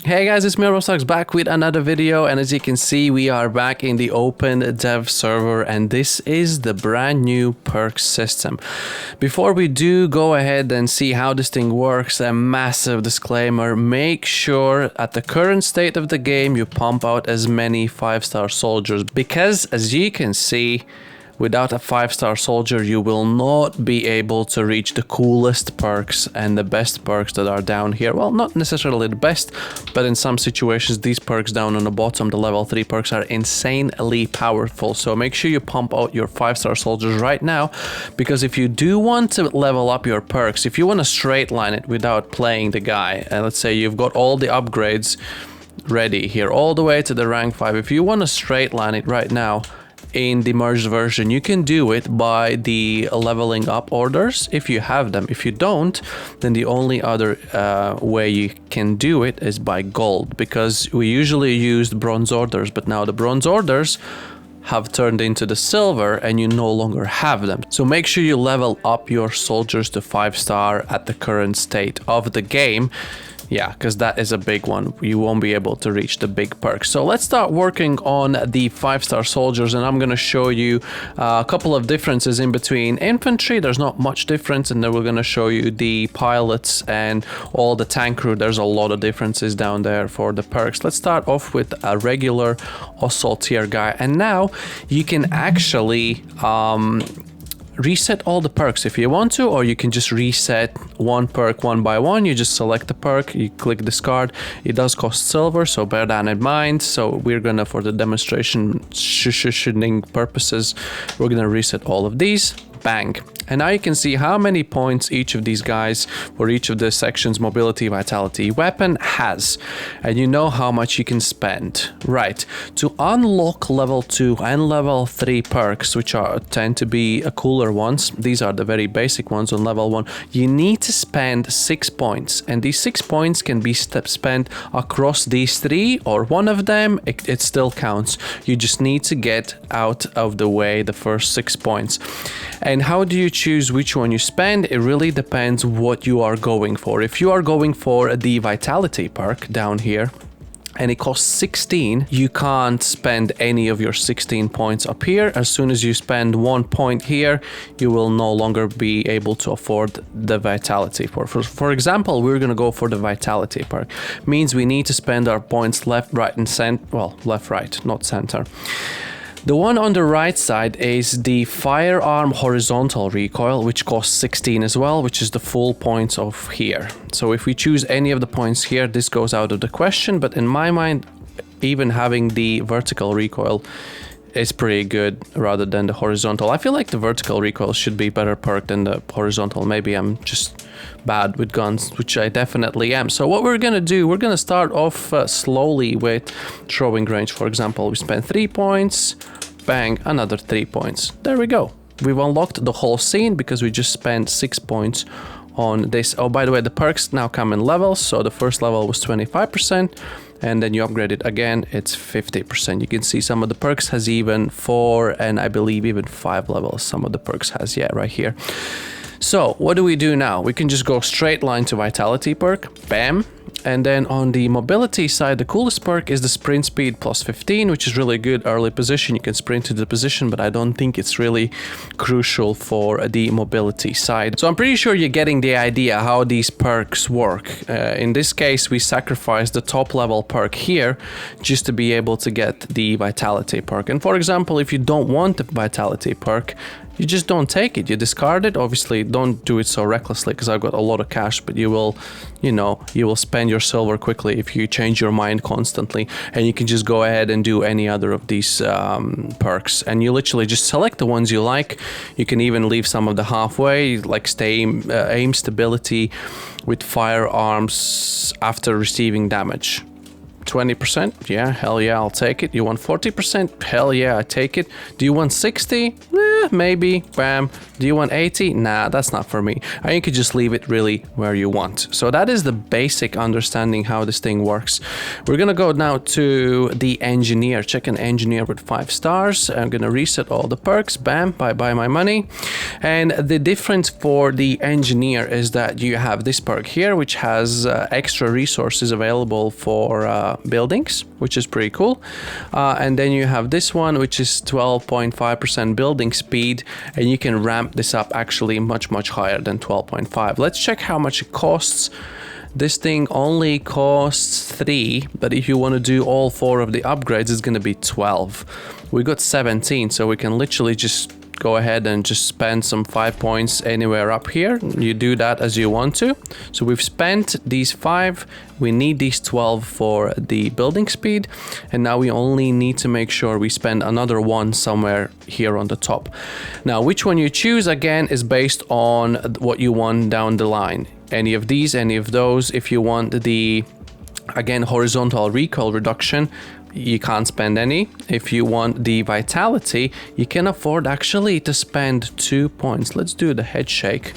Hey guys, it's me, Raimonds Starks, back with another video, and as you can see, we are back in the OpenDev server, and this is the brand new perk system. Before we do go ahead and see how this thing works, a massive disclaimer: make sure at the current state of the game you pump out as many 5-star soldiers, because as you can see, without a 5-star soldier, you will not be able to reach the coolest perks and the best perks that are down here. Well, not necessarily the best, but in some situations, these perks down on the bottom, the level 3 perks, are insanely powerful. So make sure you pump out your 5-star soldiers right now, because if you do want to level up your perks, if you want to straight line it without playing the guy, and let's say you've got all the upgrades ready here, all the way to the rank 5, if you want to straight line it right now, in the merged version, you can do it by the leveling up orders if you have them. If you don't, then the only other way you can do it is by gold, because we usually used bronze orders, but now the bronze orders have turned into the silver and you no longer have them. So make sure you level up your soldiers to 5-star at the current state of the game. Yeah, because that is a big one. You won't be able to reach the big perks. So let's start working on the 5-star soldiers, and I'm going to show you a couple of differences in between infantry. There's not much difference, and then we're going to show you the pilots and all the tank crew. There's a lot of differences down there for the perks. Let's start off with a regular assaultier guy, and now you can actually reset all the perks if you want to, or you can just reset one perk one by one. You just select the perk, you click discard. It does cost silver, so bear that in mind. So we're gonna, for the demonstration purposes, we're gonna reset all of these. Bang. And now you can see how many points each of these guys for each of the sections, mobility, vitality, weapon, has. And you know how much you can spend. Right. To unlock level 2 and level 3 perks, which tend to be cooler ones, these are the very basic ones on level 1, you need to spend 6 points. And these 6 points can be spent across these 3, or one of them, it still counts. You just need to get out of the way the first 6 points. And how do you choose which one you spend? It really depends what you are going for. If you are going for the vitality perk down here, and it costs 16, you can't spend any of your 16 points up here. As soon as you spend 1 point here, you will no longer be able to afford the vitality. For example, we're gonna go for the vitality perk. Means we need to spend our points left, right, and center. Well, left, right, not center. The one on the right side is the firearm horizontal recoil, which costs 16 as well, which is the full points of here. So if we choose any of the points here, this goes out of the question, but in my mind, even having the vertical recoil is pretty good rather than the horizontal. I feel like the vertical recoil should be better perked than the horizontal. Maybe I'm just bad with guns, which I definitely am. So what we're gonna do, we're gonna start off slowly with throwing range. For example, we spend 3 points, bang, another 3 points. There we go. We've unlocked the whole scene because we just spent 6 points on this. Oh, by the way, the perks now come in levels. So the first level was 25%, and then you upgrade it again, it's 50%. You can see some of the perks has even 4 and I believe even 5 levels. Some of the perks has, yeah, right here. So what do we do now? We can just go straight line to vitality perk, bam. And then on the mobility side, the coolest perk is the sprint speed plus 15, which is really good early position. You can sprint to the position, but I don't think it's really crucial for the mobility side. So I'm pretty sure you're getting the idea how these perks work. In this case, we sacrifice the top level perk here just to be able to get the vitality perk. And for example, if you don't want the vitality perk, you just don't take it, you discard it. Obviously, don't do it so recklessly, because I've got a lot of cash, but you will, you know, you will spend your silver quickly if you change your mind constantly, and you can just go ahead and do any other of these perks, and you literally just select the ones you like. You can even leave some of the halfway, like aim stability with firearms after receiving damage. 20%? Yeah, hell yeah, I'll take it. You want 40%? Hell yeah, I take it. Do you want 60? maybe, bam. Do you want 80? Nah, that's not for me. And you could just leave it really where you want. So that is the basic understanding how this thing works. We're gonna go now to the engineer, check an engineer with 5 stars. I'm gonna reset all the perks, bam, bye my money. And the difference for the engineer is that you have this perk here, which has extra resources available for buildings, which is pretty cool. And then you have this one, which is 12.5% building speed, and you can ramp this up actually much higher than 12.5. Let's check how much it costs. This thing only costs 3, but if you want to do all 4 of the upgrades, it's going to be 12. We got 17, so we can literally just go ahead and just spend some 5 points anywhere up here. You do that as you want to. So we've spent these 5. We need these 12 for the building speed. And now we only need to make sure we spend another 1 somewhere here on the top. Now, which one you choose, again, is based on what you want down the line. Any of these, any of those. If you want the, again, horizontal recoil reduction, you can't spend any. If you want the vitality, you can afford actually to spend 2 points. Let's do the head shake,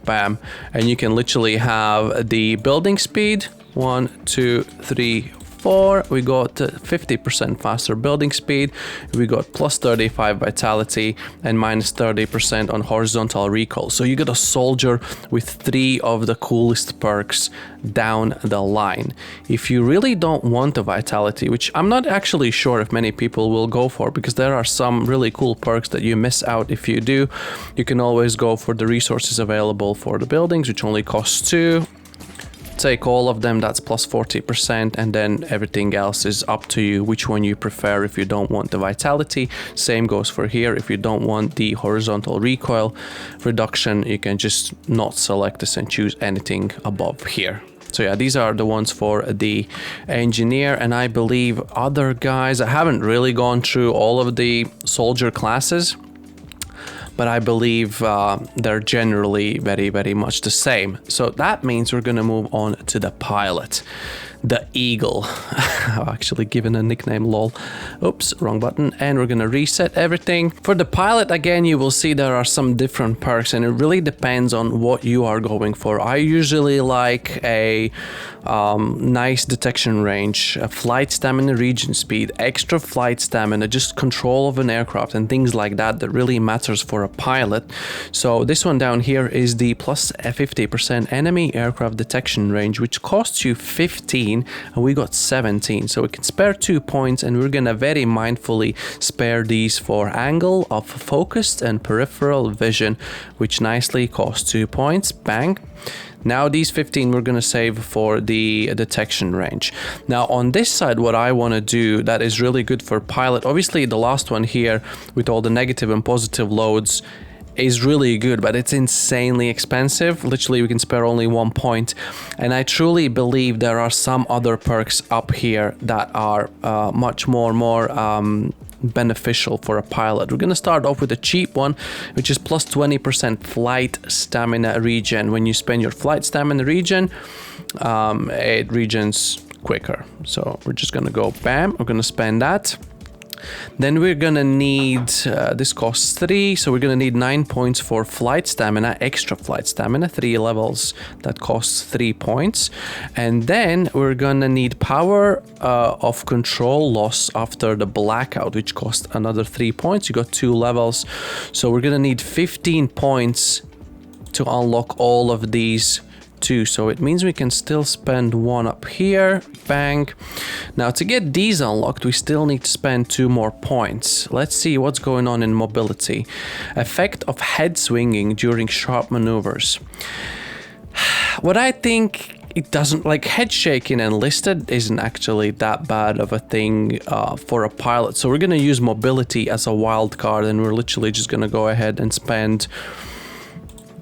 bam, and you can literally have the building speed, 1, 2, 3, 4. We got 50% faster building speed. We got plus 35 vitality and minus 30% on horizontal recoil. So you got a soldier with 3 of the coolest perks down the line. If you really don't want the vitality, which I'm not actually sure if many people will go for, because there are some really cool perks that you miss out if you do, you can always go for the resources available for the buildings, which only costs 2. Take all of them, that's plus 40%, and then everything else is up to you which one you prefer if you don't want the vitality. Same goes for here. If you don't want the horizontal recoil reduction, you can just not select this and choose anything above here. So yeah, these are the ones for the engineer, and I believe other guys, I haven't really gone through all of the soldier classes, but I believe they're generally very much the same. So that means we're gonna move on to the pilot, the Eagle. I've actually given a nickname, lol. Oops, wrong button. And we're gonna reset everything. For the pilot, again, you will see there are some different perks, and it really depends on what you are going for. I usually like a nice detection range, a flight stamina, region speed, extra flight stamina, just control of an aircraft and things like that that really matters for a pilot. So this one down here is the plus 50% enemy aircraft detection range, which costs you 15, and we got 17. So we can spare 2 points, and we're gonna very mindfully spare these for angle of focused and peripheral vision, which nicely costs 2 points. Bang. Now these 15 we're going to save for the detection range. Now on this side, what I want to do that is really good for pilot, obviously the last one here with all the negative and positive loads is really good, but it's insanely expensive. Literally we can spare only 1 point, and I truly believe there are some other perks up here that are much more beneficial for a pilot. We're going to start off with a cheap one, which is plus 20% flight stamina regen. When you spend your flight stamina regen, it regens quicker. So we're just going to go bam, we're going to spend that. Then we're gonna need, this costs 3, so we're gonna need 9 points for flight stamina, extra flight stamina, 3 levels, that costs 3 points. And then we're gonna need power of control loss after the blackout, which costs another 3 points. You got 2 levels, so we're gonna need 15 points to unlock all of these 2, so it means we can still spend 1 up here. Bang. Now to get these unlocked, we still need to spend 2 more points. Let's see what's going on in mobility. Effect of head swinging during sharp maneuvers. What I think, it doesn't, like, head shaking enlisted isn't actually that bad of a thing for a pilot, so we're gonna use mobility as a wild card, and we're literally just gonna go ahead and spend,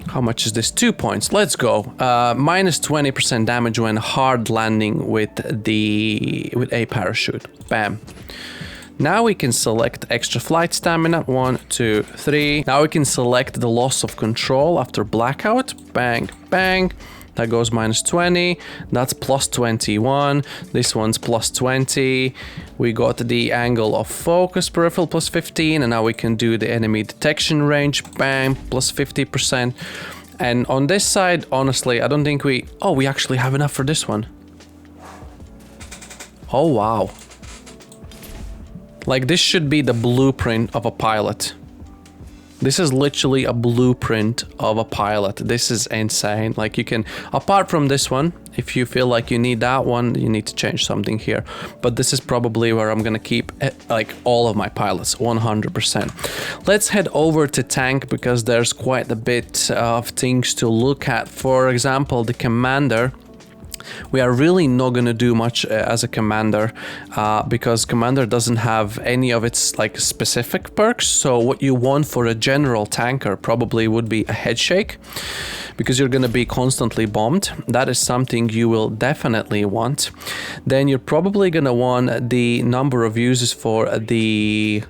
how much is this? 2 points. Let's go. Minus 20% damage when hard landing with a parachute. Bam. Now we can select extra flight stamina. 1, 2, 3. Now we can select the loss of control after blackout. Bang, bang. That goes minus 20. That's plus 21. This one's plus 20. We got the angle of focus peripheral plus 15. And now we can do the enemy detection range. Bam, plus 50%. And on this side, honestly, I don't think we... Oh, we actually have enough for this one. Oh, wow. Like, this should be the blueprint of a pilot. This is literally a blueprint of a pilot. This is insane. Like, you can, apart from this one, if you feel like you need that one, you need to change something here. But this is probably where I'm gonna keep like all of my pilots, 100%. Let's head over to tank because there's quite a bit of things to look at. For example, the commander. We are really not going to do much as a commander because commander doesn't have any of its like specific perks. So what you want for a general tanker probably would be a head shake because you're going to be constantly bombed. That is something you will definitely want. Then you're probably going to want the number of uses for the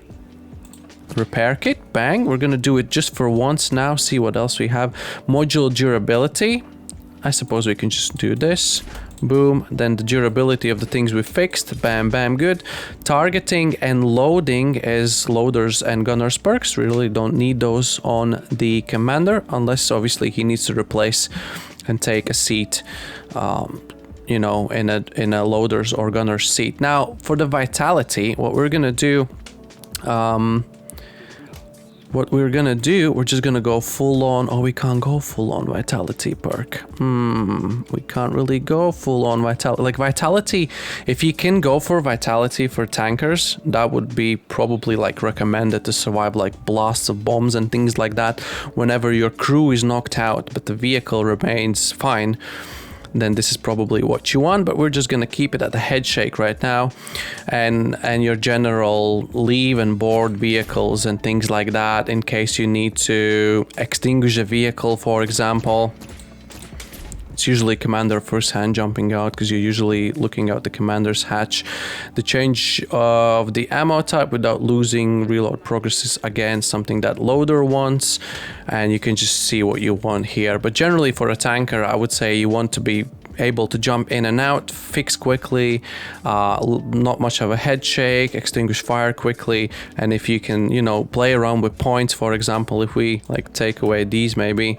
repair kit. Bang, we're going to do it just for once now. See what else we have. Module durability. I suppose we can just do this. Boom. Then the durability of the things we fixed. Bam, bam, good. Targeting and loading is loaders and gunners perks. Really don't need those on the commander unless obviously he needs to replace and take a seat, you know, in a loaders or gunners seat. Now for the vitality, what we're gonna do, we're just gonna go full on. Oh, we can't go full on vitality perk. We can't really go full on vitality. Like vitality, if you can go for vitality for tankers, that would be probably like recommended to survive like blasts of bombs and things like that. Whenever your crew is knocked out, but the vehicle remains fine, then this is probably what you want, but we're just gonna keep it at the head shake right now. And your general leave and board vehicles and things like that in case you need to extinguish a vehicle, for example. It's usually commander first hand jumping out because you're usually looking out the commander's hatch. The change of the ammo type without losing reload progress is again something that loader wants, and you can just see what you want here. But generally for a tanker, I would say you want to be able to jump in and out, fix quickly, not much of a head shake, extinguish fire quickly, and if you can, you know, play around with points, for example, if we like take away these maybe,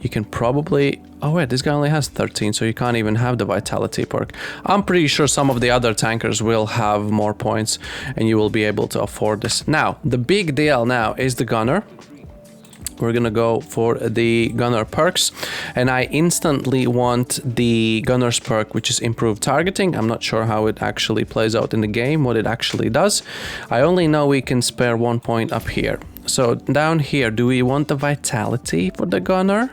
you can probably... Oh wait, this guy only has 13, so you can't even have the vitality perk. I'm pretty sure some of the other tankers will have more points and you will be able to afford this. Now, the big deal now is the gunner. We're gonna go for the gunner perks, and I instantly want the gunner's perk, which is improved targeting. I'm not sure how it actually plays out in the game, what it actually does. I only know we can spare 1 point up here. So down here, do we want the vitality for the gunner?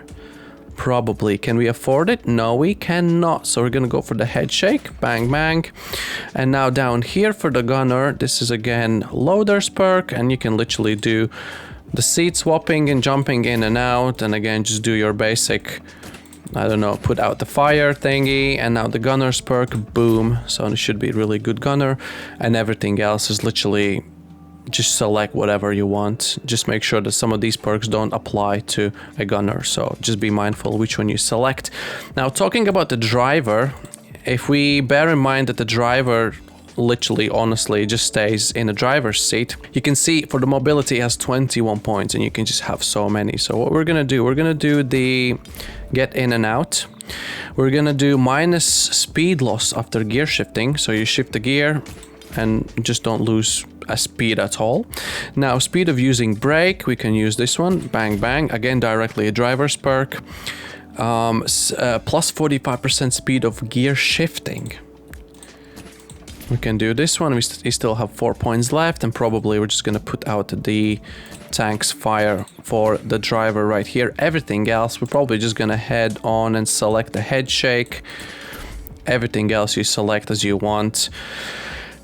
Probably. Can we afford it? No, we cannot. So we're gonna go for the head shake. Bang, bang. And now down here for the gunner, this is again loader's perk, and you can literally do the seat swapping and jumping in and out, and again just do your basic, I don't know, put out the fire thingy. And now the gunner's perk, boom. So it should be really good gunner, and everything else is literally just select whatever you want. Just make sure that some of these perks don't apply to a gunner, so just be mindful which one you select. Now talking about the driver, if we bear in mind that the driver literally honestly just stays in the driver's seat, you can see for the mobility it has 21 points and you can just have so many. So what we're gonna do the get in and out. We're gonna do minus speed loss after gear shifting, so you shift the gear and just don't lose a speed at all. Now speed of using brake, we can use this one. Bang bang, again directly a driver's perk. Plus 45% speed of gear shifting. We can do this one. We still have 4 points left, and probably we're just gonna put out the tank's fire for the driver right here. Everything else we're probably just gonna head on and select the head shake. Everything else you select as you want.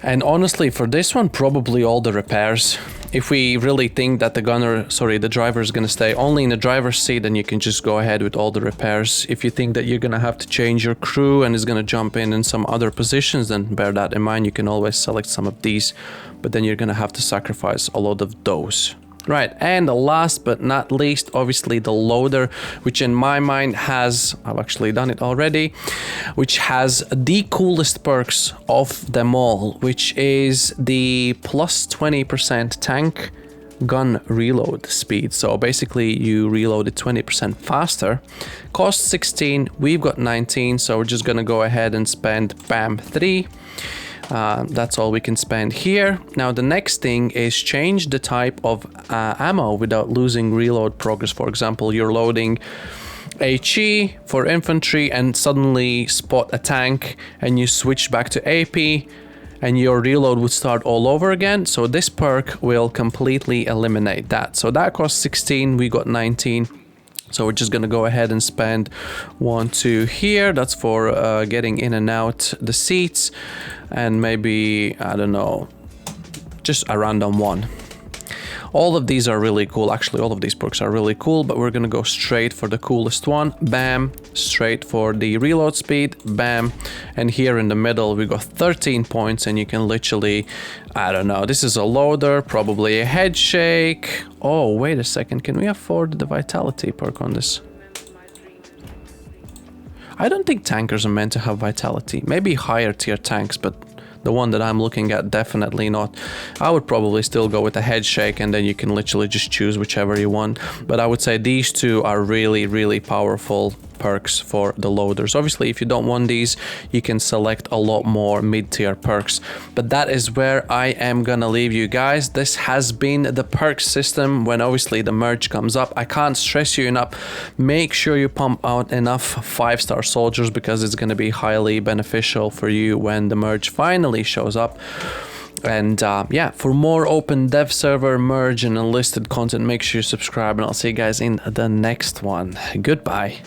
And honestly, for this one, probably all the repairs. If we really think that the driver is gonna stay only in the driver's seat, then you can just go ahead with all the repairs. If you think that you're gonna have to change your crew and is gonna jump in some other positions, then bear that in mind. You can always select some of these, but then you're gonna have to sacrifice a lot of those. Right, and last but not least, obviously the loader, which in my mind has, I've actually done it already, which has the coolest perks of them all, which is the plus 20% tank gun reload speed. So basically you reload it 20% faster. Cost 16, we've got 19, so we're just gonna go ahead and spend bam 3. That's all we can spend here. Now the next thing is change the type of ammo without losing reload progress. For example, you're loading HE for infantry and suddenly spot a tank and you switch back to AP and your reload would start all over again. So this perk will completely eliminate that. So that costs 16, we got 19. So we're just gonna go ahead and spend 1, 2 here. That's for getting in and out the seats, and maybe, I don't know, just a random one. All of these are really cool. Actually, all of these perks are really cool, but we're gonna go straight for the coolest one. Bam, straight for the reload speed, bam. And here in the middle, we got 13 points and you can literally, I don't know, this is a loader, probably a head shake. Oh, wait a second, can we afford the vitality perk on this? I don't think tankers are meant to have vitality. Maybe higher tier tanks, but the one that I'm looking at, definitely not. I would probably still go with a head shake and then you can literally just choose whichever you want. But I would say these two are really, really powerful perks for the loaders. Obviously, if you don't want these, you can select a lot more mid-tier perks. But that is where I am gonna leave you guys. This has been the perk system when obviously the merge comes up. I can't stress you enough. Make sure you pump out enough 5-star soldiers because it's gonna be highly beneficial for you when the merge finally shows up. And yeah, for more open dev server, merge and enlisted content, make sure you subscribe, and I'll see you guys in the next one. Goodbye.